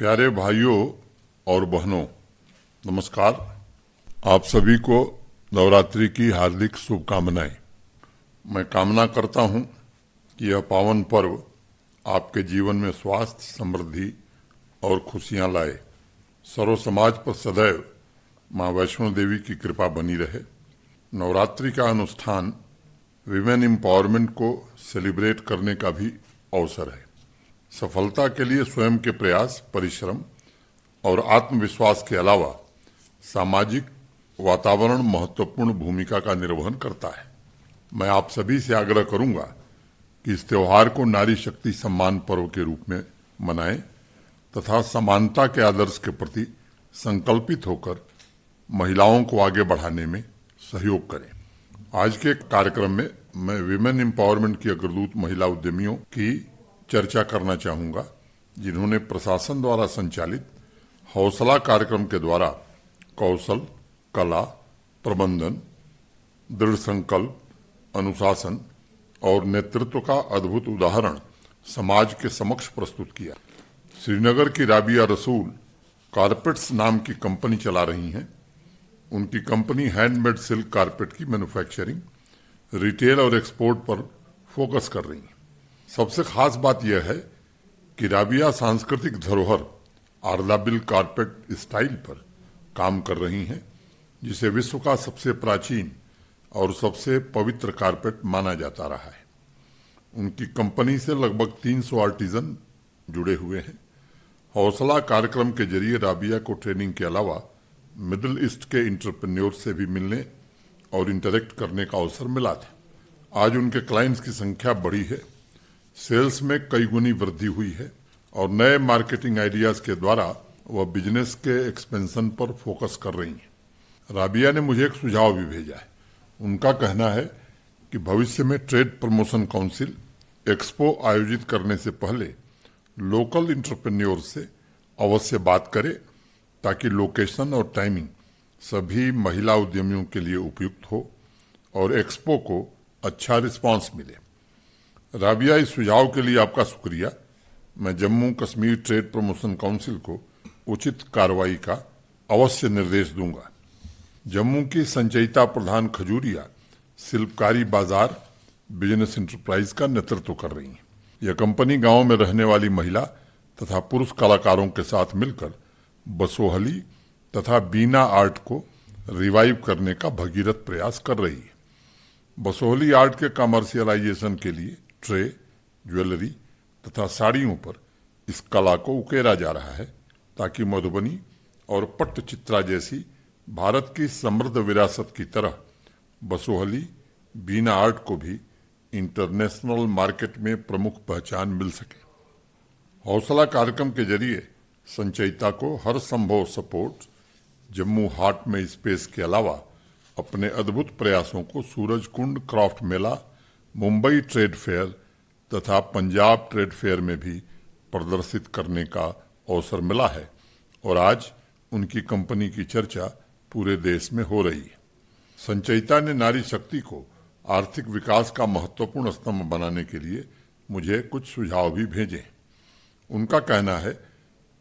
प्यारे भाइयों और बहनों, नमस्कार। आप सभी को नवरात्रि की हार्दिक शुभकामनाएं। मैं कामना करता हूं कि यह पावन पर्व आपके जीवन में स्वास्थ्य, समृद्धि और खुशियां लाए। सर्व समाज पर सदैव मां वैष्णो देवी की कृपा बनी रहे। नवरात्रि का अनुष्ठान विमेन एम्पावरमेंट को सेलिब्रेट करने का भी अवसर है। सफलता के लिए स्वयं के प्रयास, परिश्रम और आत्मविश्वास के अलावा सामाजिक वातावरण महत्वपूर्ण भूमिका का निर्वहन करता है। मैं आप सभी से आग्रह करूंगा कि इस त्योहार को नारी शक्ति सम्मान पर्व के रूप में मनाएं तथा समानता के आदर्श के प्रति संकल्पित होकर महिलाओं को आगे बढ़ाने में सहयोग करें। आज के कार्यक्रम में मैं विमेन एम्पावरमेंट की अग्रदूत महिला उद्यमियों की चर्चा करना चाहूंगा, जिन्होंने प्रशासन द्वारा संचालित हौसला कार्यक्रम के द्वारा कौशल, कला, प्रबंधन, दृढ़ संकल्प, अनुशासन और नेतृत्व का अद्भुत उदाहरण समाज के समक्ष प्रस्तुत किया। श्रीनगर की राबिया रसूल कारपेट्स नाम की कंपनी चला रही हैं। उनकी कंपनी हैंडमेड सिल्क कारपेट की मैन्युफैक्चरिंग, रिटेल और एक्सपोर्ट पर फोकस कर रही है। सबसे खास बात यह है कि राबिया सांस्कृतिक धरोहर आर्दाबिल कारपेट स्टाइल पर काम कर रही हैं, जिसे विश्व का सबसे प्राचीन और सबसे पवित्र कारपेट माना जाता रहा है। उनकी कंपनी से लगभग 300 आर्टिजन जुड़े हुए हैं। हौसला कार्यक्रम के जरिए राबिया को ट्रेनिंग के अलावा मिडिल ईस्ट के एंटरप्रेन्योर से भी मिलने और इंटरेक्ट करने का अवसर मिला था। आज उनके क्लाइंट्स की संख्या बढ़ी है, सेल्स में कई गुनी वृद्धि हुई है और नए मार्केटिंग आइडियाज के द्वारा वह बिजनेस के एक्सपेंशन पर फोकस कर रही हैं। राबिया ने मुझे एक सुझाव भी भेजा है। उनका कहना है कि भविष्य में ट्रेड प्रमोशन काउंसिल एक्सपो आयोजित करने से पहले लोकल एंटरप्रेन्योर से अवश्य बात करे, ताकि लोकेशन और टाइमिंग सभी महिला उद्यमियों के लिए उपयुक्त हो और एक्सपो को अच्छा रिस्पांस मिले। राबिया, इस सुझाव के लिए आपका शुक्रिया। मैं Jammu Kashmir trade promotion council को उचित कार्रवाई का अवश्य निर्देश दूंगा। जम्मू की संचयिता प्रधान खजूरिया शिल्पकारी बाजार बिजनेस एंटरप्राइज का नेतृत्व कर रही हैं। यह कंपनी गांव में रहने वाली महिला तथा पुरुष कलाकारों के साथ मिलकर बसोहली तथा बीना आर्ट को रिवाइव करने का भगीरथ प्रयास कर रही है। बसोहली आर्ट के कमर्शियलाइजेशन के लिए ट्रे, ज्वेलरी तथा साड़ियों पर इस कला को उकेरा जा रहा है, ताकि मधुबनी और पट्टचित्रा जैसी भारत की समृद्ध विरासत की तरह बसोहली बीना आर्ट को भी इंटरनेशनल मार्केट में प्रमुख पहचान मिल सके। हौसला कार्यक्रम के जरिए संचयिता को हर संभव सपोर्ट जम्मू हाट में स्पेस के अलावा अपने अद्भुत प्रयासों को सूरज कुंड क्राफ्ट मेला, मुंबई ट्रेड फेयर तथा पंजाब ट्रेड फेयर में भी प्रदर्शित करने का अवसर मिला है और आज उनकी कंपनी की चर्चा पूरे देश में हो रही है। संचयिता ने नारी शक्ति को आर्थिक विकास का महत्वपूर्ण स्तंभ बनाने के लिए मुझे कुछ सुझाव भी भेजे। उनका कहना है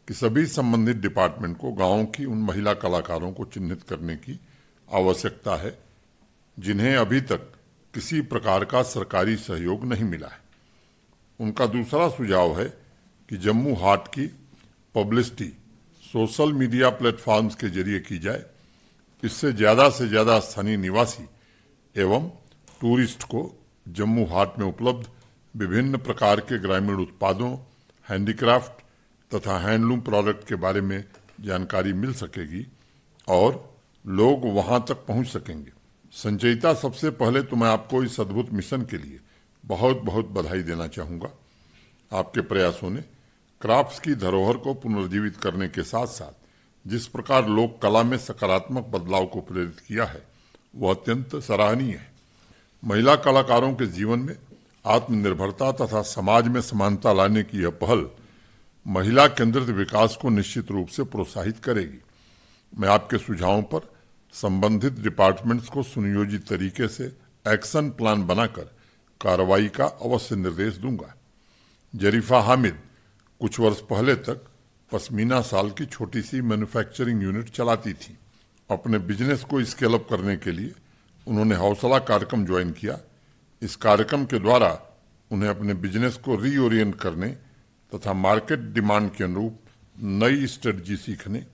कि सभी संबंधित डिपार्टमेंट को गांव की उन महिला कलाकारों को चिन्हित करने की आवश्यकता है जिन्हें अभी तक किसी प्रकार का सरकारी सहयोग नहीं मिला है। उनका दूसरा सुझाव है कि जम्मू हाट की पब्लिसिटी सोशल मीडिया प्लेटफॉर्म्स के जरिए की जाए। इससे से ज्यादा स्थानीय निवासी एवं टूरिस्ट को जम्मू हाट में उपलब्ध विभिन्न प्रकार के ग्रामीण उत्पादों, हैंडीक्राफ्ट तथा हैंडलूम प्रोडक्ट के बारे में जानकारी मिल सकेगी और लोग वहां तक पहुंच सकेंगे। संचयिता, सबसे पहले तो मैं आपको इस अद्भुत मिशन के लिए बहुत बहुत बधाई देना चाहूंगा। आपके प्रयासों ने क्राफ्ट्स की धरोहर को पुनर्जीवित करने के साथ साथ जिस प्रकार लोक कला में सकारात्मक बदलाव को प्रेरित किया है, वह अत्यंत सराहनीय है। महिला कलाकारों के जीवन में आत्मनिर्भरता तथा समाज में समानता लाने की यह पहल महिला केंद्रित विकास को निश्चित रूप से प्रोत्साहित करेगी। मैं आपके सुझावों पर संबंधित डिपार्टमेंट्स को सुनियोजित तरीके से एक्शन प्लान बनाकर कार्रवाई का अवश्य निर्देश दूंगा। जरीफा हामिद कुछ वर्ष पहले तक पश्मीना शाल की छोटी सी मैन्युफैक्चरिंग यूनिट चलाती थी। अपने बिजनेस को स्केल अप करने के लिए उन्होंने हौसला कार्यक्रम ज्वाइन किया। इस कार्यक्रम के द्वारा उन्हें अपने बिजनेस को रीओरिएंट करने तथा मार्केट डिमांड के अनुरूप नई स्ट्रेटजी सीखने,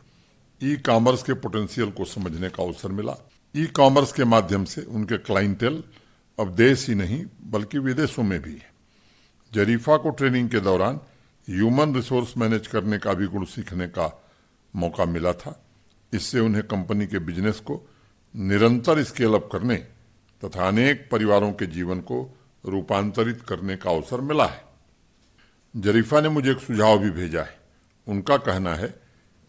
ई कॉमर्स के पोटेंशियल को समझने का अवसर मिला। ई कॉमर्स के माध्यम से उनके क्लाइंटेल अब देश ही नहीं बल्कि विदेशों में भी है। जरीफा को ट्रेनिंग के दौरान ह्यूमन रिसोर्स मैनेज करने का भी गुण सीखने का मौका मिला था। इससे उन्हें कंपनी के बिजनेस को निरंतर स्केल अप करने तथा अनेक परिवारों के जीवन को रूपांतरित करने का अवसर मिला है। जरीफा ने मुझे एक सुझाव भी भेजा है। उनका कहना है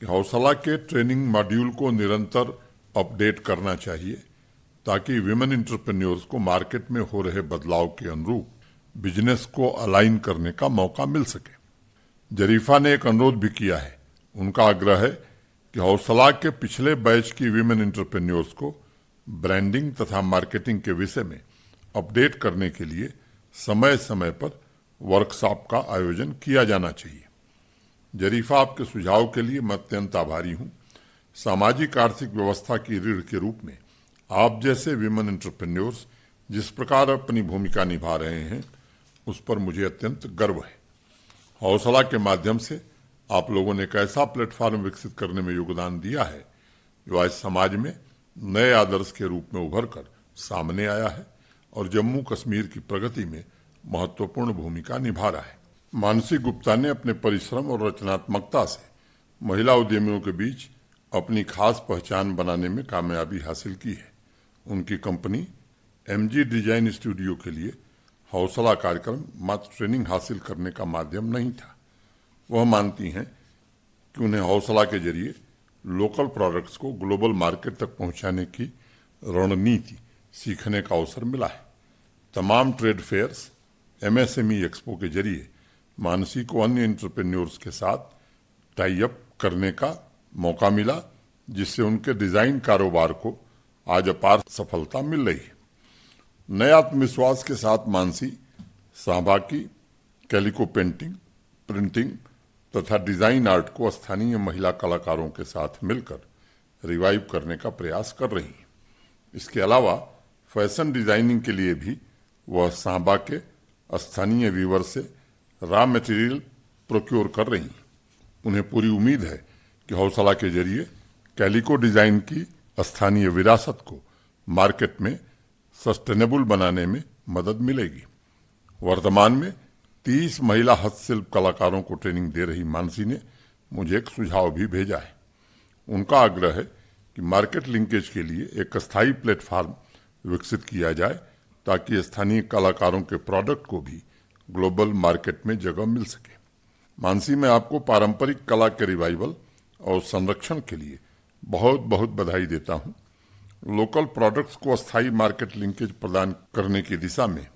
कि हौसला के ट्रेनिंग मॉड्यूल को निरंतर अपडेट करना चाहिए ताकि विमेन एंटरप्रेन्योर्स को मार्केट में हो रहे बदलाव के अनुरूप बिजनेस को अलाइन करने का मौका मिल सके। जरीफा ने एक अनुरोध भी किया है। उनका आग्रह है कि हौसला के पिछले बैच की विमेन एंटरप्रेन्योर्स को ब्रांडिंग तथा मार्केटिंग के विषय में अपडेट करने के लिए समय समय पर वर्कशॉप का आयोजन किया जाना चाहिए। जरीफा, आपके सुझाव के लिए मैं अत्यंत आभारी हूं। सामाजिक आर्थिक व्यवस्था की रीढ़ के रूप में आप जैसे विमेन एंटरप्रेन्योर्स जिस प्रकार अपनी भूमिका निभा रहे हैं उस पर मुझे अत्यंत गर्व है। हौसला के माध्यम से आप लोगों ने एक ऐसा प्लेटफॉर्म विकसित करने में योगदान दिया है जो आज समाज में नए आदर्श के रूप में उभर कर सामने आया है और जम्मू कश्मीर की प्रगति में महत्वपूर्ण भूमिका निभा रहा है। मानसी गुप्ता ने अपने परिश्रम और रचनात्मकता से महिला उद्यमियों के बीच अपनी खास पहचान बनाने में कामयाबी हासिल की है। उनकी कंपनी MG डिजाइन स्टूडियो के लिए हौसला कार्यक्रम मात्र ट्रेनिंग हासिल करने का माध्यम नहीं था। वह मानती हैं कि उन्हें हौसला के जरिए लोकल प्रोडक्ट्स को ग्लोबल मार्केट तक पहुंचाने की रणनीति सीखने का अवसर मिला है। तमाम ट्रेड फेयर्स, MSME एक्सपो के जरिए मानसी को अन्य एंटरप्रेन्योर्स के साथ टाई अप करने का मौका मिला, जिससे उनके डिजाइन कारोबार को आज अपार सफलता मिल रही है। नए आत्मविश्वास के साथ मानसी सांबा की कैलिको पेंटिंग, प्रिंटिंग तथा डिजाइन आर्ट को स्थानीय महिला कलाकारों के साथ मिलकर रिवाइव करने का प्रयास कर रही हैं। इसके अलावा फैशन डिजाइनिंग के लिए भी वह सांबा के स्थानीय वीवर से रॉ मटेरियल प्रोक्योर कर रही हैं। उन्हें पूरी उम्मीद है कि हौसला के जरिए कैलिको डिजाइन की स्थानीय विरासत को मार्केट में सस्टेनेबल बनाने में मदद मिलेगी। वर्तमान में 30 महिला हस्तशिल्प कलाकारों को ट्रेनिंग दे रही मानसी ने मुझे एक सुझाव भी भेजा है। उनका आग्रह है कि मार्केट लिंकेज के लिए एक स्थायी प्लेटफॉर्म विकसित किया जाए ताकि स्थानीय कलाकारों के प्रोडक्ट को भी ग्लोबल मार्केट में जगह मिल सके। मानसी, मैं आपको पारंपरिक कला के रिवाइवल और संरक्षण के लिए बहुत बहुत बधाई देता हूं। लोकल प्रोडक्ट्स को स्थायी मार्केट लिंकेज प्रदान करने की दिशा में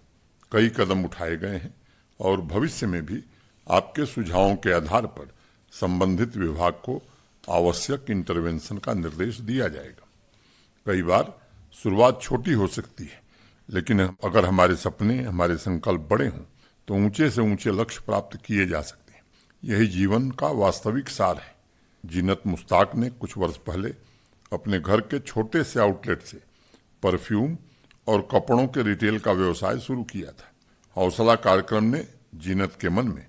कई कदम उठाए गए हैं और भविष्य में भी आपके सुझावों के आधार पर संबंधित विभाग को आवश्यक इंटरवेंशन का निर्देश दिया जाएगा। कई बार शुरुआत छोटी हो सकती है, लेकिन अगर हमारे सपने, हमारे संकल्प बड़े हों तो ऊंचे से ऊंचे लक्ष्य प्राप्त किए जा सकते हैं। यही जीवन का वास्तविक सार है। जीनत मुश्ताक ने कुछ वर्ष पहले अपने घर के छोटे से आउटलेट से परफ्यूम और कपड़ों के रिटेल का व्यवसाय शुरू किया था। हौसला कार्यक्रम ने जीनत के मन में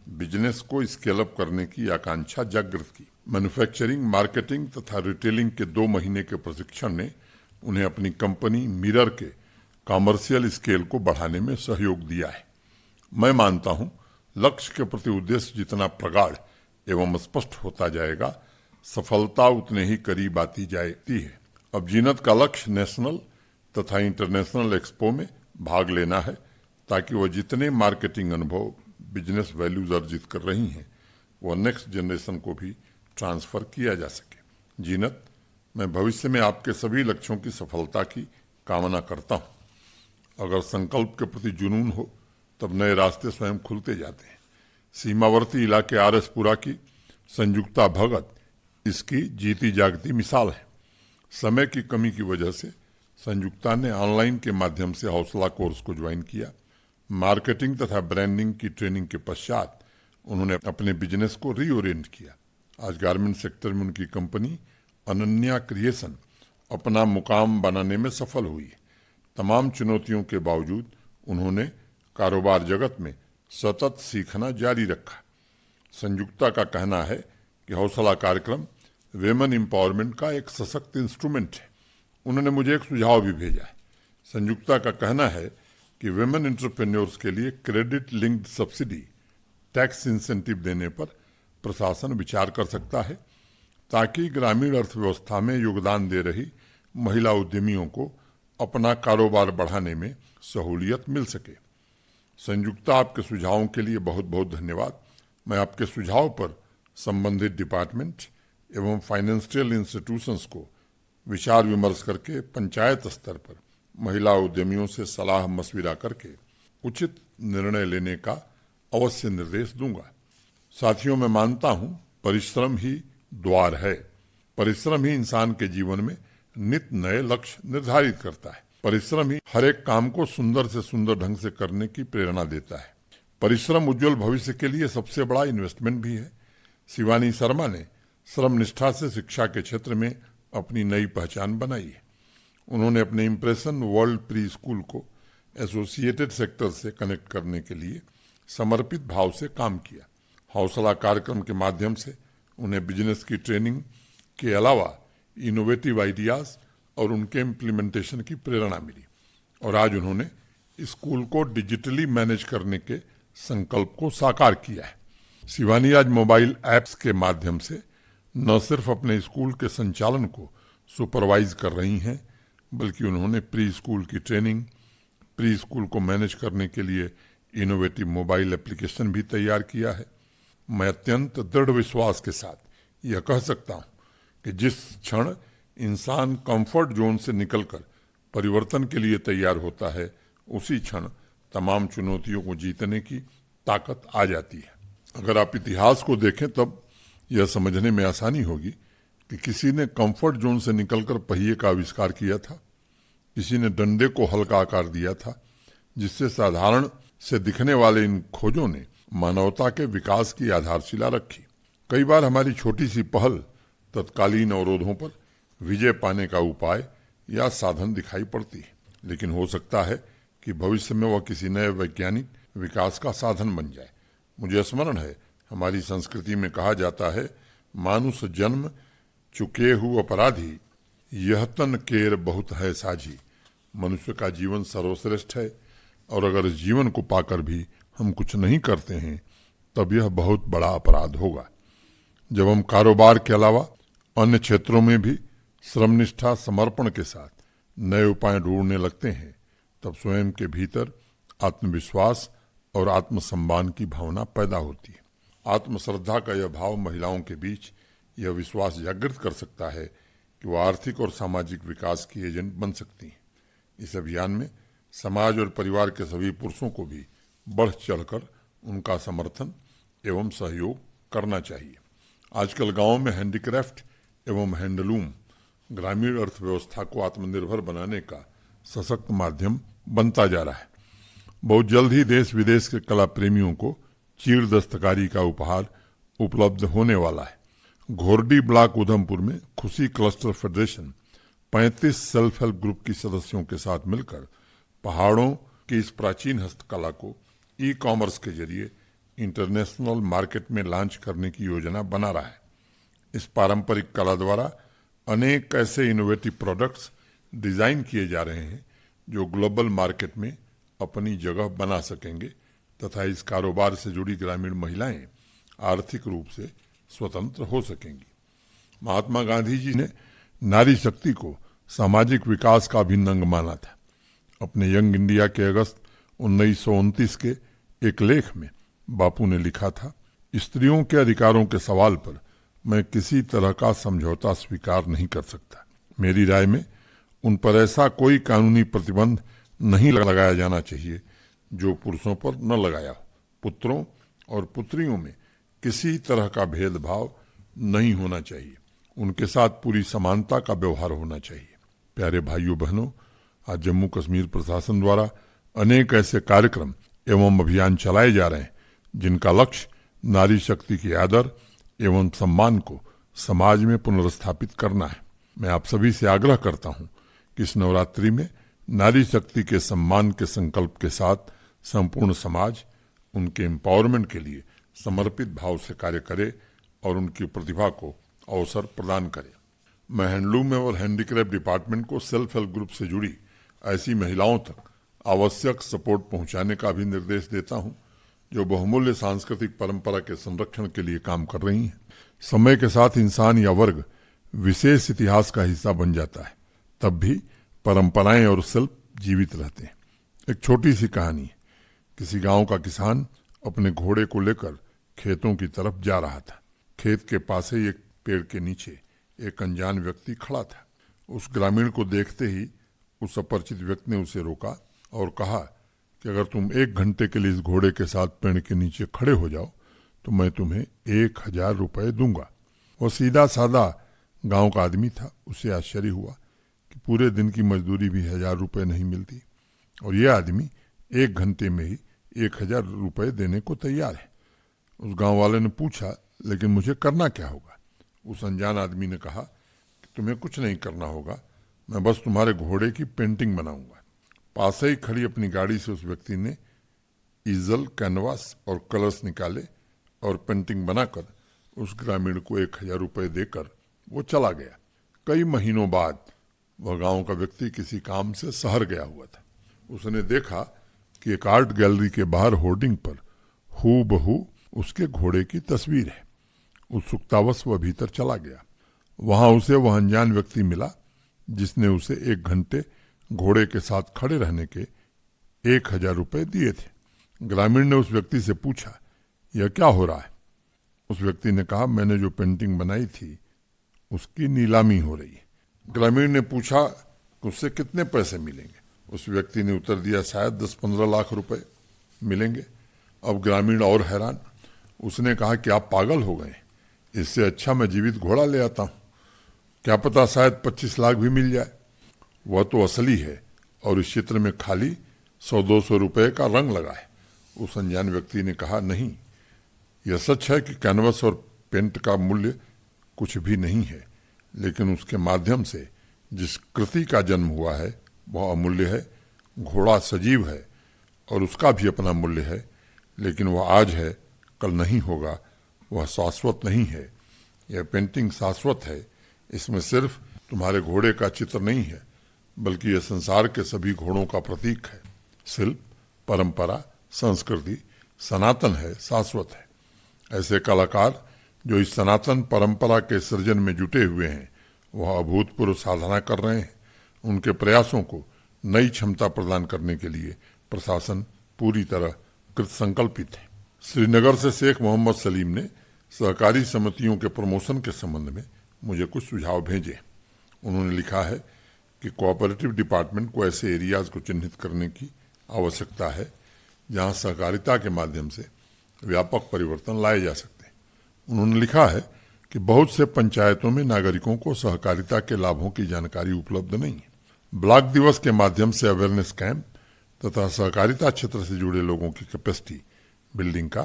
बिजनेस को स्केल अप करने की आकांक्षा जागृत की। मैन्युफैक्चरिंग, मार्केटिंग तथा रिटेलिंग के 2 महीने के प्रशिक्षण ने उन्हें अपनी कंपनी मिरर के कॉमर्शियल स्केल को बढ़ाने में सहयोग दिया है। मैं मानता हूं, लक्ष्य के प्रति उद्देश्य जितना प्रगाढ़ एवं स्पष्ट होता जाएगा, सफलता उतने ही करीब आती जाती है। अब जीनत का लक्ष्य नेशनल तथा इंटरनेशनल एक्सपो में भाग लेना है ताकि वह जितने मार्केटिंग अनुभव, बिजनेस वैल्यूज अर्जित कर रही हैं वह नेक्स्ट जनरेशन को भी ट्रांसफर किया जा सके। जीनत, मैं भविष्य में आपके सभी लक्ष्यों की सफलता की कामना करता हूं। अगर संकल्प के प्रति जुनून हो तब नए रास्ते स्वयं खुलते जाते हैं। सीमावर्ती इलाके RS-पुरा की संयुक्ता भगत इसकी जीती जागती मिसाल है। समय की कमी की वजह से संयुक्ता ने ऑनलाइन के माध्यम से हौसला कोर्स को ज्वाइन किया। मार्केटिंग तथा ब्रांडिंग की ट्रेनिंग के पश्चात उन्होंने अपने बिजनेस को रीओरिएंट किया। आज गारमेंट सेक्टर में उनकी कंपनी अनन्या क्रिएशन अपना मुकाम बनाने में सफल हुई। तमाम चुनौतियों के बावजूद उन्होंने कारोबार जगत में सतत सीखना जारी रखा। संयुक्ता का कहना है कि हौसला कार्यक्रम वेमेन एम्पावरमेंट का एक सशक्त इंस्ट्रूमेंट है। उन्होंने मुझे एक सुझाव भी भेजा है। संयुक्ता का कहना है कि वेमेन एंटरप्रेन्योर्स के लिए credit linked subsidy tax incentive देने पर प्रशासन विचार कर सकता है, ताकि ग्रामीण अर्थव्यवस्था में योगदान दे रही महिला उद्यमियों को अपना कारोबार बढ़ाने में सहूलियत मिल सके। संयुक्ता, आपके सुझावों के लिए बहुत बहुत धन्यवाद। मैं आपके सुझाव पर संबंधित डिपार्टमेंट एवं फाइनेंशियल इंस्टीट्यूशंस को विचार विमर्श करके पंचायत स्तर पर महिला उद्यमियों से सलाह मशविरा करके उचित निर्णय लेने का अवश्य निर्देश दूंगा। साथियों, मैं मानता हूं परिश्रम ही द्वार है। परिश्रम ही इंसान के जीवन में नित नए लक्ष्य निर्धारित करता है। परिश्रम ही हर एक काम को सुंदर से सुंदर ढंग से करने की प्रेरणा देता है। परिश्रम उज्जवल भविष्य के लिए सबसे बड़ा इन्वेस्टमेंट भी है। शिवानी शर्मा ने श्रम निष्ठा से शिक्षा के क्षेत्र में अपनी नई पहचान बनाई है। उन्होंने अपने इम्प्रेशन वर्ल्ड प्री स्कूल को एसोसिएटेड सेक्टर से कनेक्ट करने के लिए समर्पित भाव से काम किया। हौसला कार्यक्रम के माध्यम से उन्हें बिजनेस की ट्रेनिंग के अलावा इनोवेटिव आइडियाज और उनके इम्प्लीमेंटेशन की प्रेरणा मिली और आज उन्होंने स्कूल को डिजिटली मैनेज करने के संकल्प को साकार किया है। शिवानी आज मोबाइल ऐप्स के माध्यम से न सिर्फ अपने स्कूल के संचालन को सुपरवाइज कर रही हैं, बल्कि उन्होंने प्री स्कूल की ट्रेनिंग, प्री स्कूल को मैनेज करने के लिए इनोवेटिव मोबाइल एप्लीकेशन भी तैयार किया है। मैं अत्यंत दृढ़ विश्वास के साथ यह कह सकता हूं कि जिस क्षण इंसान कंफर्ट जोन से निकलकर परिवर्तन के लिए तैयार होता है, उसी क्षण तमाम चुनौतियों को जीतने की ताकत आ जाती है। अगर आप इतिहास को देखें तब यह समझने में आसानी होगी कि किसी ने कंफर्ट जोन से निकलकर पहिए का आविष्कार किया था, किसी ने डंडे को हल्का आकार दिया था, जिससे साधारण से दिखने वाले इन खोजों ने मानवता के विकास की आधारशिला रखी। कई बार हमारी छोटी सी पहल तत्कालीन अवरोधों पर विजय पाने का उपाय या साधन दिखाई पड़ती है, लेकिन हो सकता है कि भविष्य में वह किसी नए वैज्ञानिक विकास का साधन बन जाए। मुझे स्मरण है, हमारी संस्कृति में कहा जाता है, मानुष जन्म चुके हु अपराधी, यह तन केर बहुत है साझी। मनुष्य का जीवन सर्वश्रेष्ठ है और अगर इस जीवन को पाकर भी हम कुछ नहीं करते हैं, तब यह बहुत बड़ा अपराध होगा। जब हम कारोबार के अलावा अन्य क्षेत्रों में भी श्रमनिष्ठा समर्पण के साथ नए उपाय ढूंढने लगते हैं, तब स्वयं के भीतर आत्मविश्वास और आत्मसम्मान की भावना पैदा होती है। आत्मश्रद्धा का यह भाव महिलाओं के बीच यह विश्वास जागृत कर सकता है कि वह आर्थिक और सामाजिक विकास की एजेंट बन सकती हैं। इस अभियान में समाज और परिवार के सभी पुरुषों को भी बढ़ चढ़कर उनका समर्थन एवं सहयोग करना चाहिए। आजकल गांवों में हैंडीक्राफ्ट एवं हैंडलूम ग्रामीण अर्थव्यवस्था को आत्मनिर्भर बनाने का सशक्त माध्यम बनता जा रहा है। बहुत जल्द ही देश विदेश के कला प्रेमियों को चीड़ दस्तकारी का उपहार उपलब्ध होने वाला है। घोरडी ब्लॉक उधमपुर में खुशी cluster federation 35 self help group की सदस्यों के साथ मिलकर पहाड़ों की इस प्राचीन हस्तकला को ई कॉमर्स के जरिए इंटरनेशनल मार्केट में लॉन्च करने की योजना बना रहा है। इस पारंपरिक कला द्वारा अनेक ऐसे इनोवेटिव प्रोडक्ट्स डिजाइन किए जा रहे हैं जो ग्लोबल मार्केट में अपनी जगह बना सकेंगे तथा इस कारोबार से जुड़ी ग्रामीण महिलाएं आर्थिक रूप से स्वतंत्र हो सकेंगी। महात्मा गांधी जी ने नारी शक्ति को सामाजिक विकास का अभिन्न अंग माना था। अपने यंग इंडिया के अगस्त 1929 के एक लेख में बापू ने लिखा था, स्त्रियों के अधिकारों के सवाल पर मैं किसी तरह का समझौता स्वीकार नहीं कर सकता। मेरी राय में उन पर ऐसा कोई कानूनी प्रतिबंध नहीं लगाया जाना चाहिए जो पुरुषों पर न लगाया हो। पुत्रों और पुत्रियों में किसी तरह का भेदभाव नहीं होना चाहिए। उनके साथ पूरी समानता का व्यवहार होना चाहिए। प्यारे भाइयों बहनों, आज जम्मू कश्मीर प्रशासन द्वारा अनेक ऐसे कार्यक्रम एवं अभियान चलाए जा रहे हैं जिनका लक्ष्य नारी शक्ति के आदर एवं सम्मान को समाज में पुनर्स्थापित करना है। मैं आप सभी से आग्रह करता हूं कि इस नवरात्रि में नारी शक्ति के सम्मान के संकल्प के साथ संपूर्ण समाज उनके एम्पावरमेंट के लिए समर्पित भाव से कार्य करे और उनकी प्रतिभा को अवसर प्रदान करे। मैं हैंडलूम और हैंडीक्राफ्ट डिपार्टमेंट को सेल्फ हेल्प ग्रुप से जुड़ी ऐसी महिलाओं तक आवश्यक सपोर्ट पहुंचाने का भी निर्देश देता हूं जो बहुमूल्य सांस्कृतिक परंपरा के संरक्षण के लिए काम कर रही हैं। समय के साथ इंसान या वर्ग विशेष इतिहास का हिस्सा बन जाता है, तब भी परंपराएं और शिल्प जीवित रहते हैं। एक छोटी सी कहानी है। किसी गांव का किसान अपने घोड़े को लेकर खेतों की तरफ जा रहा था। खेत के पास ही एक पेड़ के नीचे एक अनजान व्यक्ति खड़ा था। उस ग्रामीण को देखते ही उस अपरिचित व्यक्ति ने उसे रोका और कहा कि अगर तुम 1 घंटे के लिए इस घोड़े के साथ पेड़ के नीचे खड़े हो जाओ तो मैं तुम्हें 1000 रुपए दूंगा। वो सीधा साधा गांव का आदमी था। उसे आश्चर्य हुआ कि पूरे दिन की मजदूरी भी 1000 रुपए नहीं मिलती और ये आदमी 1 घंटे में ही 1000 रुपए देने को तैयार है। उस गांव वाले ने पूछा, लेकिन मुझे करना क्या होगा? उस अनजान आदमी ने कहा कि तुम्हें कुछ नहीं करना होगा, मैं बस तुम्हारे घोड़े की पेंटिंग बनाऊंगा। पास ही खड़ी अपनी गाड़ी से उस व्यक्ति ने ईजल, कैनवास और कलर्स निकाले और पेंटिंग बनाकर उस ग्रामीण को 1000 रुपए देकर वो चला गया। कई महीनों बाद वह गांव का व्यक्ति किसी काम से शहर गया हुआ था। उसने देखा कि एक आर्ट गैलरी के बाहर होर्डिंग पर हूबहू उसके घोड़े की तस्वीर है। उत्सुकतावश वह भीतर चला गया। वहां उसे वह अनजान व्यक्ति मिला जिसने उसे 1 घंटे घोड़े के साथ खड़े रहने के 1000 रुपए दिए थे। ग्रामीण ने उस व्यक्ति से पूछा, यह क्या हो रहा है? उस व्यक्ति ने कहा, मैंने जो पेंटिंग बनाई थी उसकी नीलामी हो रही है। ग्रामीण ने पूछा कि उससे कितने पैसे मिलेंगे? उस व्यक्ति ने उत्तर दिया, शायद 10-15 लाख रुपए मिलेंगे। अब ग्रामीण और हैरान। उसने कहा कि आप पागल हो गए, इससे अच्छा मैं जीवित घोड़ा ले आता हूं, क्या पता शायद 25 लाख भी मिल जाए। वह तो असली है और इस चित्र में खाली 100-200 रुपए का रंग लगा है। उस अनजान व्यक्ति ने कहा, नहीं, यह सच है कि कैनवस और पेंट का मूल्य कुछ भी नहीं है, लेकिन उसके माध्यम से जिस कृति का जन्म हुआ है वह अमूल्य है। घोड़ा सजीव है और उसका भी अपना मूल्य है, लेकिन वह आज है, कल नहीं होगा। वह शाश्वत नहीं है। यह पेंटिंग शाश्वत है। इसमें सिर्फ तुम्हारे घोड़े का चित्र नहीं है, बल्कि यह संसार के सभी घोड़ों का प्रतीक है। शिल्प, परंपरा, संस्कृति सनातन है, शाश्वत है। ऐसे कलाकार जो इस सनातन परंपरा के सृजन में जुटे हुए हैं वह अभूतपूर्व साधना कर रहे हैं। उनके प्रयासों को नई क्षमता प्रदान करने के लिए प्रशासन पूरी तरह कृत संकल्पित है। श्रीनगर से शेख मोहम्मद सलीम ने सहकारी समितियों के प्रमोशन के संबंध में मुझे कुछ सुझाव भेजे। उन्होंने लिखा है कि कोऑपरेटिव डिपार्टमेंट को ऐसे एरियाज को चिन्हित करने की आवश्यकता है जहां सहकारिता के माध्यम से व्यापक परिवर्तन लाए जा सकते हैं। उन्होंने लिखा है कि बहुत से पंचायतों में नागरिकों को सहकारिता के लाभों की जानकारी उपलब्ध नहीं है। ब्लॉक दिवस के माध्यम से अवेयरनेस कैंप तथा सहकारिता क्षेत्र से जुड़े लोगों की कैपेसिटी बिल्डिंग का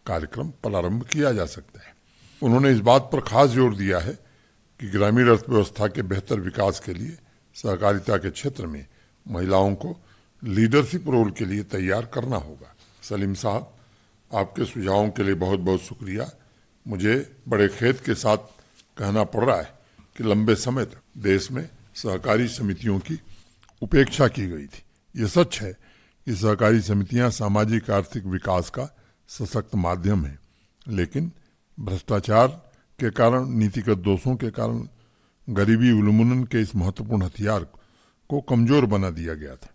कार्यक्रम प्रारंभ किया जा सकता है। उन्होंने इस बात पर खास जोर दिया है कि ग्रामीण अर्थव्यवस्था के बेहतर विकास के लिए सहकारिता के क्षेत्र में महिलाओं को लीडरशिप रोल के लिए तैयार करना होगा। सलीम साहब, आपके सुझावों के लिए बहुत बहुत शुक्रिया। मुझे बड़े खेद के साथ कहना पड़ रहा है कि लंबे समय तक देश में सहकारी समितियों की उपेक्षा की गई थी। ये सच है कि सहकारी समितियां सामाजिक आर्थिक विकास का सशक्त माध्यम है, लेकिन भ्रष्टाचार के कारण, नीतिगत दोषों के कारण गरीबी उन्मूलन के इस महत्वपूर्ण हथियार को कमजोर बना दिया गया था।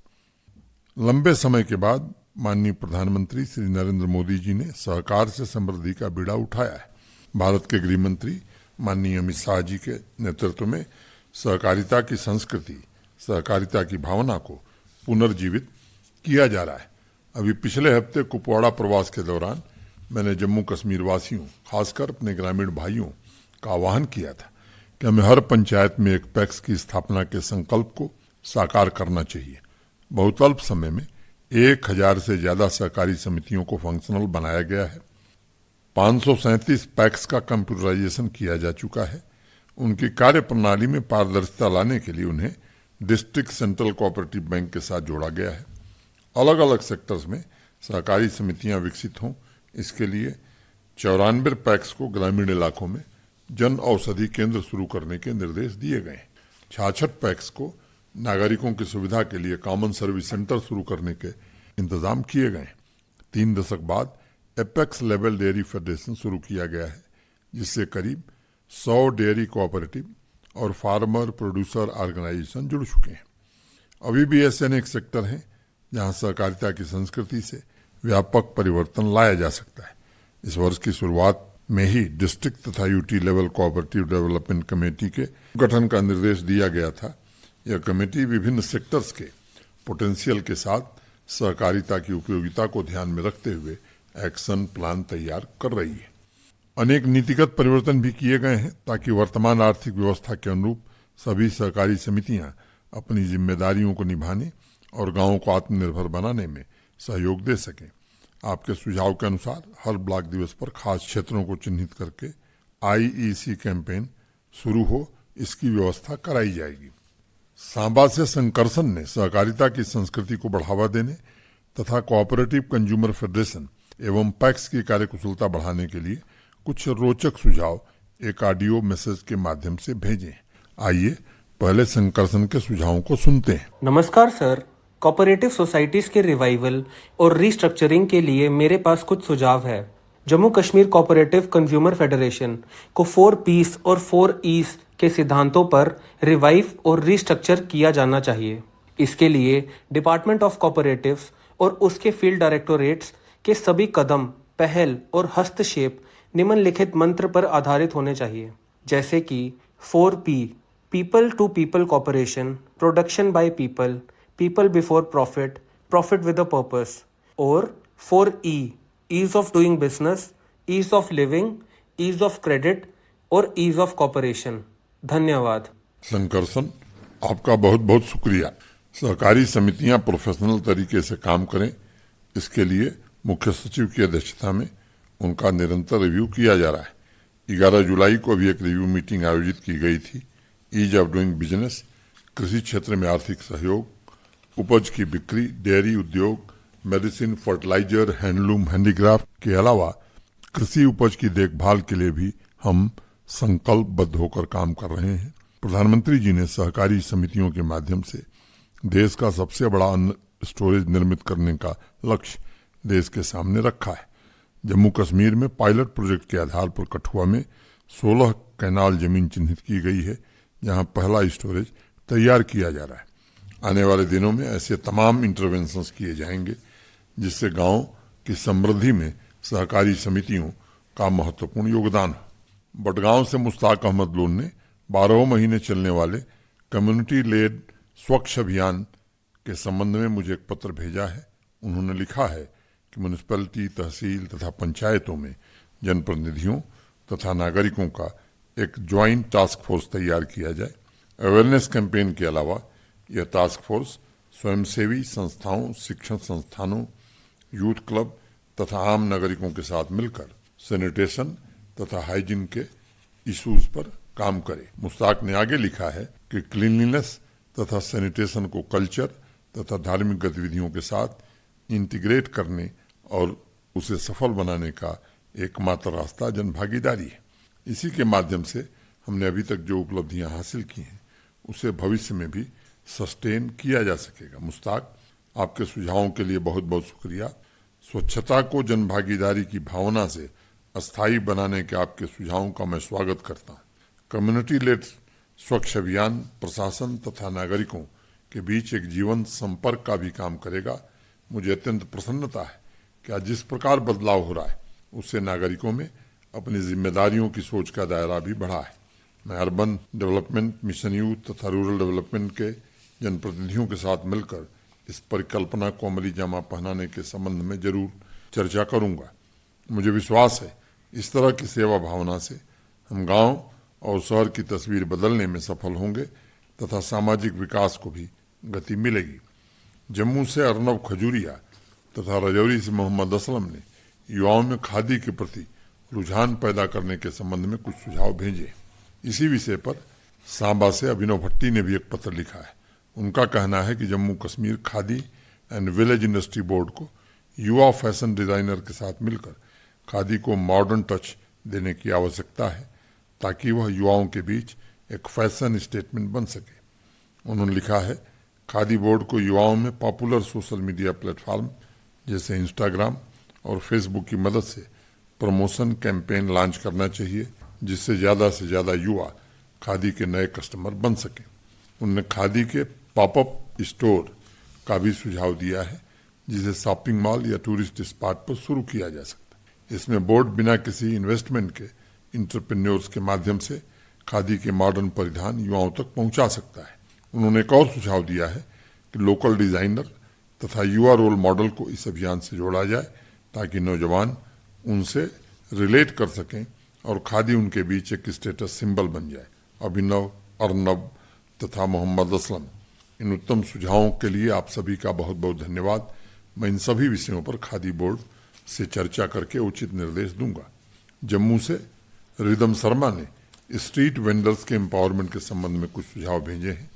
लंबे समय के बाद माननीय प्रधानमंत्री श्री नरेंद्र मोदी जी ने सहकार से समृद्धि का बीड़ा उठाया है। भारत के गृह मंत्री माननीय अमित शाह जी के नेतृत्व में सहकारिता की संस्कृति, सहकारिता की भावना को पुनर्जीवित किया जा रहा है। अभी पिछले हफ्ते कुपवाड़ा प्रवास के दौरान मैंने जम्मू कश्मीर वासियों, खासकर अपने ग्रामीण भाइयों का आह्वान किया था कि हमें हर पंचायत में एक पैक्स की स्थापना के संकल्प को साकार करना चाहिए। बहुत अल्प समय में 1000 से ज्यादा सहकारी समितियों को फंक्शनल बनाया गया है। 537 पैक्स का कंप्यूटराइजेशन किया जा चुका है। उनकी कार्य प्रणाली में पारदर्शिता लाने के लिए उन्हें डिस्ट्रिक्ट सेंट्रल कोऑपरेटिव बैंक के साथ जोड़ा गया है। अलग अलग सेक्टर्स में सहकारी समितियां विकसित हों, इसके लिए 94 पैक्स को ग्रामीण इलाकों में जन औषधि केंद्र शुरू करने के निर्देश दिए गए हैं। 66 पैक्स को नागरिकों की सुविधा के लिए कॉमन सर्विस सेंटर शुरू करने के इंतजाम किए गए हैं। 3 दशक बाद एपेक्स लेवल डेयरी फेडरेशन शुरू किया गया है, जिससे करीब 100 डेयरी कोऑपरेटिव और फार्मर प्रोड्यूसर ऑर्गेनाइजेशन जुड़ चुके हैं। अभी भी ऐसे अनेक सेक्टर हैं जहां सहकारिता की संस्कृति से व्यापक परिवर्तन लाया जा सकता है। इस वर्ष की शुरुआत में ही डिस्ट्रिक्ट तथा UT level cooperative development committee के गठन का निर्देश दिया गया था। यह कमेटी विभिन्न सेक्टर्स के पोटेंशियल के साथ सहकारिता की उपयोगिता को ध्यान में रखते हुए एक्शन प्लान तैयार कर रही है। अनेक नीतिगत परिवर्तन भी किए गए हैं ताकि वर्तमान आर्थिक व्यवस्था के अनुरूप सभी सहकारी समितियां अपनी जिम्मेदारियों को निभाने और गांवों को आत्मनिर्भर बनाने में सहयोग दे सकें। आपके सुझाव के अनुसार हर ब्लॉक दिवस पर खास क्षेत्रों को चिन्हित करके IEC कैंपेन शुरू हो, इसकी व्यवस्था कराई जाएगी। सांबा से संकर्षण ने सहकारिता की संस्कृति को बढ़ावा देने तथा कोऑपरेटिव कंज्यूमर फेडरेशन एवं पैक्स की कार्यकुशलता बढ़ाने के लिए कुछ रोचक सुझाव एक ऑडियो मैसेज के माध्यम से भेजे। आइए पहले संकर्षण के सुझावों को सुनते हैं। नमस्कार सर, कोऑपरेटिव सोसाइटीज के रिवाइवल और रीस्ट्रक्चरिंग के लिए मेरे पास कुछ सुझाव है। Jammu Kashmir cooperative consumer federation को 4 P's और 4 E's के सिद्धांतों पर रिवाइव और रीस्ट्रक्चर किया जाना चाहिए। इसके लिए डिपार्टमेंट ऑफ कोऑपरेटिव्स और उसके फील्ड डायरेक्टोरेट्स के सभी कदम, पहल और हस्तक्षेप निम्नलिखित मंत्र पर आधारित होने चाहिए, जैसे कि 4P people to people cooperation, production by people, people before profit, profit with a purpose, और 4E ease of doing business, ease of living, ease of credit और ईज ऑफ कॉपरेशन। धन्यवाद। संकर्षण, आपका बहुत बहुत शुक्रिया। सहकारी समितियां प्रोफेशनल तरीके से काम करें, इसके लिए मुख्य सचिव की अध्यक्षता में उनका निरंतर रिव्यू किया जा रहा है। 11 जुलाई को भी एक रिव्यू मीटिंग आयोजित की गई थी। ईज ऑफ डूइंग बिजनेस, कृषि क्षेत्र में आर्थिक सहयोग, उपज की बिक्री, डेयरी उद्योग, मेडिसिन, फर्टिलाइजर, हैंडलूम, हैंडीक्राफ्ट के अलावा कृषि उपज की देखभाल के लिए भी हम संकल्पबद्ध होकर काम कर रहे हैं। प्रधानमंत्री जी ने सहकारी समितियों के माध्यम से देश का सबसे बड़ा अन्न स्टोरेज निर्मित करने का लक्ष्य देश के सामने रखा है। जम्मू कश्मीर में पायलट प्रोजेक्ट के आधार पर कठुआ में 16 कैनाल जमीन चिन्हित की गई है, जहां पहला स्टोरेज तैयार किया जा रहा है। आने वाले दिनों में ऐसे तमाम इंटरवेंशंस किए जाएंगे जिससे गांव की समृद्धि में सहकारी समितियों का महत्वपूर्ण योगदान हो। बडगांव से मुश्ताक अहमद लोन ने 12 महीने चलने वाले कम्युनिटी लेड स्वच्छ अभियान के संबंध में मुझे एक पत्र भेजा है। उन्होंने लिखा है कि म्यूनिसिपैलिटी, तहसील तथा पंचायतों में जनप्रतिनिधियों तथा नागरिकों का एक ज्वाइंट टास्क फोर्स तैयार किया जाए। अवेयरनेस कैंपेन के अलावा यह टास्क फोर्स स्वयंसेवी संस्थाओं, शिक्षण संस्थानों, यूथ क्लब तथा आम नागरिकों के साथ मिलकर सैनिटेशन तथा हाइजीन के इश्यूज पर काम करे। मुश्ताक ने आगे लिखा है कि क्लीनलीनेस तथा सैनिटेशन को कल्चर तथा धार्मिक गतिविधियों के साथ इंटीग्रेट करने और उसे सफल बनाने का एकमात्र रास्ता जनभागीदारी है। इसी के माध्यम से हमने अभी तक जो उपलब्धियां हासिल की हैं उसे भविष्य में भी सस्टेन किया जा सकेगा। मुश्ताक, आपके सुझावों के लिए बहुत बहुत शुक्रिया। स्वच्छता को जनभागीदारी की भावना से अस्थायी बनाने के आपके सुझावों का मैं स्वागत करता हूँ। कम्युनिटी लेड स्वच्छ अभियान प्रशासन तथा नागरिकों के बीच एक जीवंत संपर्क का भी काम करेगा। मुझे अत्यंत प्रसन्नता है कि आज जिस प्रकार बदलाव हो रहा है उससे नागरिकों में अपनी जिम्मेदारियों की सोच का दायरा भी बढ़ा है। मैं अर्बन डेवलपमेंट मिशन यूथ तथा रूरल डेवलपमेंट के जनप्रतिनिधियों के साथ मिलकर इस परिकल्पना को अमली जामा पहनाने के संबंध में जरूर चर्चा करूंगा। मुझे विश्वास है इस तरह की सेवा भावना से हम गांव और शहर की तस्वीर बदलने में सफल होंगे तथा सामाजिक विकास को भी गति मिलेगी। जम्मू से अर्नब खजूरिया तथा रजौरी से मोहम्मद असलम ने युवाओं में खादी के प्रति रुझान पैदा करने के संबंध में कुछ सुझाव भेजे। इसी विषय पर सांबा से अभिनव भट्टी ने भी एक पत्र लिखा है। उनका कहना है कि Jammu Kashmir khadi and village industry board को युवा फैशन डिजाइनर के साथ मिलकर खादी को मॉडर्न टच देने की आवश्यकता है ताकि वह युवाओं के बीच एक फैशन स्टेटमेंट बन सके। उन्होंने लिखा है, खादी बोर्ड को युवाओं में पॉपुलर सोशल मीडिया प्लेटफॉर्म जैसे इंस्टाग्राम और फेसबुक की मदद से प्रमोशन कैंपेन लॉन्च करना चाहिए, जिससे ज्यादा से ज्यादा युवा खादी के नए कस्टमर बन सके। उन्होंने खादी के पॉपअप स्टोर का भी सुझाव दिया है, जिसे शॉपिंग मॉल या टूरिस्ट स्पॉट पर शुरू किया जा सकता है। इसमें बोर्ड बिना किसी इन्वेस्टमेंट के इंटरप्रेन्योर्स के माध्यम से खादी के मॉडर्न परिधान युवाओं तक पहुंचा सकता है। उन्होंने एक और सुझाव दिया है कि लोकल डिजाइनर तथा युवा रोल मॉडल को इस अभियान से जोड़ा जाए ताकि नौजवान उनसे रिलेट कर सकें और खादी उनके बीच एक स्टेटस सिंबल बन जाए। अभिनव, अर्नब तथा मोहम्मद असलम, इन उत्तम सुझावों के लिए आप सभी का बहुत बहुत धन्यवाद। मैं इन सभी विषयों पर खादी बोर्ड से चर्चा करके उचित निर्देश दूंगा। जम्मू से रिदम शर्मा ने स्ट्रीट वेंडर्स के एम्पावरमेंट के संबंध में कुछ सुझाव भेजे हैं।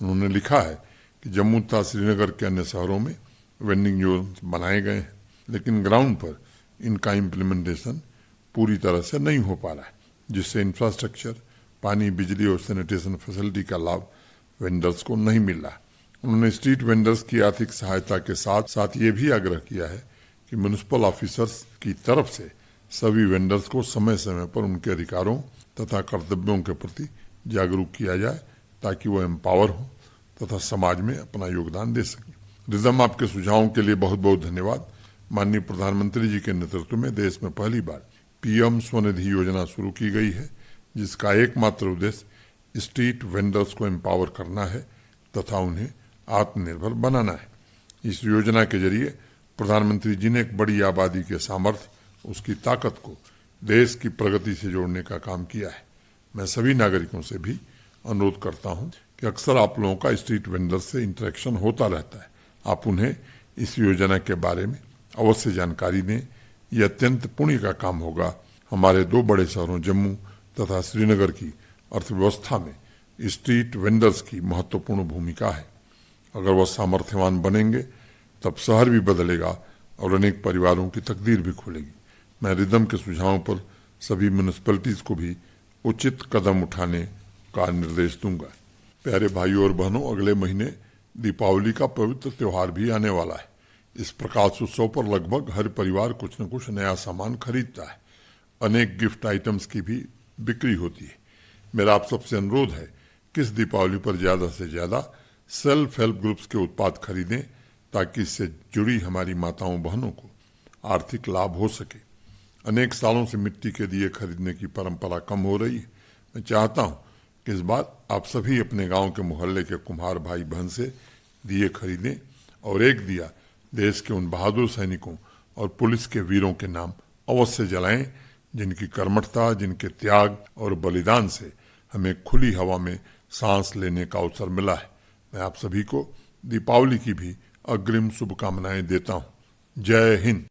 उन्होंने लिखा है कि जम्मू तथा श्रीनगर के अन्य शहरों में वेंडिंग जोन बनाए गए हैं, लेकिन ग्राउंड पर इनका इम्प्लीमेंटेशन पूरी तरह से नहीं हो पा रहा है, जिससे इंफ्रास्ट्रक्चर, पानी, बिजली और सैनिटेशन फैसिलिटी का लाभ वेंडर्स को नहीं मिल रहा। उन्होंने स्ट्रीट वेंडर्स की आर्थिक सहायता के साथ साथ ये भी आग्रह किया है कि म्युनिसिपल ऑफिसर्स की तरफ से सभी वेंडर्स को समय समय पर उनके अधिकारों तथा कर्तव्यों के प्रति जागरूक किया जाए ताकि वो एम्पावर हो तथा समाज में अपना योगदान दे सके। रिजम, आपके सुझावों के लिए बहुत बहुत धन्यवाद। माननीय प्रधानमंत्री जी के नेतृत्व में देश में पहली बार पीएम स्वनिधि योजना शुरू की गई है, जिसका एकमात्र उद्देश्य स्ट्रीट वेंडर्स को एम्पावर करना है तथा उन्हें आत्मनिर्भर बनाना है। इस योजना के जरिए प्रधानमंत्री जी ने एक बड़ी आबादी के सामर्थ्य, उसकी ताकत को देश की प्रगति से जोड़ने का काम किया है। मैं सभी नागरिकों से भी अनुरोध करता हूं कि अक्सर आप लोगों का स्ट्रीट वेंडर्स से इंटरेक्शन होता रहता है। आप उन्हें इस योजना के बारे में अवश्य जानकारी दें। यह अत्यंत पुण्य का काम होगा। हमारे दो बड़े शहरों जम्मू तथा श्रीनगर की अर्थव्यवस्था में स्ट्रीट वेंडर्स की महत्वपूर्ण भूमिका है। अगर वह सामर्थ्यवान बनेंगे तब शहर भी बदलेगा और अनेक परिवारों की तकदीर भी खुलेगी। मैं रिदम के सुझावों पर सभी म्यूनिसिपैलिटीज को भी उचित कदम उठाने का निर्देश दूंगा। प्यारे भाइयों और बहनों, अगले महीने दीपावली का पवित्र त्योहार भी आने वाला है। इस प्रकाश उत्सव पर लगभग हर परिवार कुछ न कुछ नया सामान खरीदता है। अनेक गिफ्ट आइटम्स की भी बिक्री होती है। मेरा आप सबसे अनुरोध है कि इस दीपावली पर ज्यादा से ज्यादा सेल्फ हेल्प ग्रुप्स के उत्पाद खरीदें ताकि इससे जुड़ी हमारी माताओं बहनों को आर्थिक लाभ हो सके। अनेक सालों से मिट्टी के दिए खरीदने की परंपरा कम हो रही है। मैं चाहता हूं कि इस बार आप सभी अपने गांव के मोहल्ले के कुम्हार भाई बहन से दिए खरीदें और एक दिया देश के उन बहादुर सैनिकों और पुलिस के वीरों के नाम अवश्य जलाएं, जिनकी कर्मठता, जिनके त्याग और बलिदान से हमें खुली हवा में सांस लेने का अवसर मिला है। मैं आप सभी को दीपावली की भी अग्रिम शुभकामनाएं देता हूं। जय हिंद।